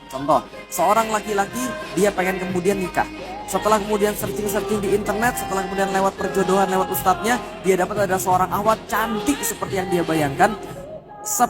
Contoh, seorang laki-laki dia pengen kemudian nikah. Setelah kemudian searching-searching di internet, setelah kemudian lewat perjodohan, lewat ustadznya, dia dapat ada seorang awat cantik seperti yang dia bayangkan,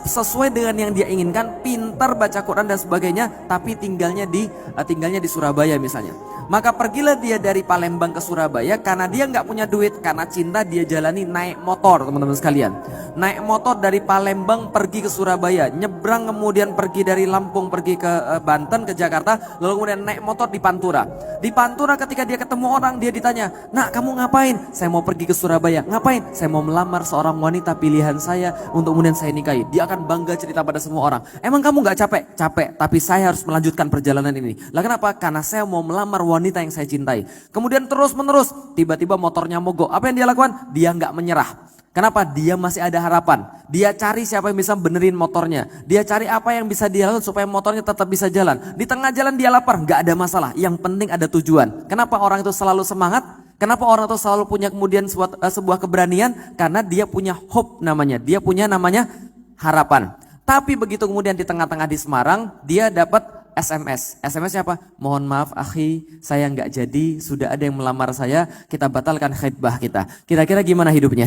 sesuai dengan yang dia inginkan, pintar baca Quran dan sebagainya, tapi tinggalnya di Surabaya misalnya. Maka pergilah dia dari Palembang ke Surabaya karena dia nggak punya duit, karena cinta dia jalani naik motor, teman-teman sekalian. Naik motor dari Palembang pergi ke Surabaya, nyebrang kemudian pergi dari Lampung pergi ke Banten, ke Jakarta, lalu kemudian naik motor di Pantura. Di Pantura ketika dia ketemu orang, dia ditanya, "Nak, kamu ngapain?" "Saya mau pergi ke Surabaya." "Ngapain?" "Saya mau melamar seorang wanita pilihan saya untuk kemudian saya nikahi." Dia akan bangga cerita pada semua orang. "Emang kamu nggak capek?" "Capek, tapi saya harus melanjutkan perjalanan ini." "Lah kenapa?" "Karena saya mau melamar wanita yang saya cintai." Kemudian terus menerus, tiba-tiba motornya mogok. Apa yang dia lakukan? Dia nggak menyerah. Kenapa? Dia masih ada harapan. Dia cari siapa yang bisa benerin motornya. Dia cari apa yang bisa dia lakukan supaya motornya tetap bisa jalan. Di tengah jalan dia lapar, nggak ada masalah. Yang penting ada tujuan. Kenapa orang itu selalu semangat? Kenapa orang itu selalu punya kemudian sebuah keberanian? Karena dia punya hope namanya. Dia punya namanya harapan. Tapi begitu kemudian di tengah-tengah di Semarang, dia dapat SMS. SMS-nya apa? "Mohon maaf akhi, saya nggak jadi, sudah ada yang melamar saya, kita batalkan khidbah kita." Kira-kira gimana hidupnya?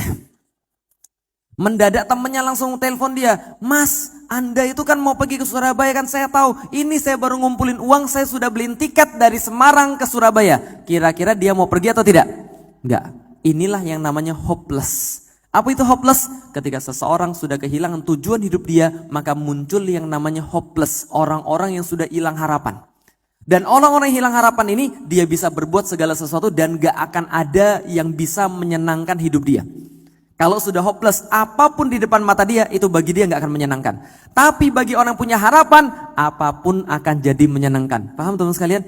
Mendadak temennya langsung telepon dia, "Mas, Anda itu kan mau pergi ke Surabaya kan, saya tahu. Ini saya baru ngumpulin uang, saya sudah beliin tiket dari Semarang ke Surabaya." Kira-kira dia mau pergi atau tidak? Enggak. Inilah yang namanya hopeless. Apa itu hopeless? Ketika seseorang sudah kehilangan tujuan hidup dia, maka muncul yang namanya hopeless. Orang-orang yang sudah hilang harapan. Dan orang-orang yang hilang harapan ini, dia bisa berbuat segala sesuatu dan gak akan ada yang bisa menyenangkan hidup dia. Kalau sudah hopeless, apapun di depan mata dia, itu bagi dia gak akan menyenangkan. Tapi bagi orang yang punya harapan, apapun akan jadi menyenangkan. Paham teman-teman sekalian?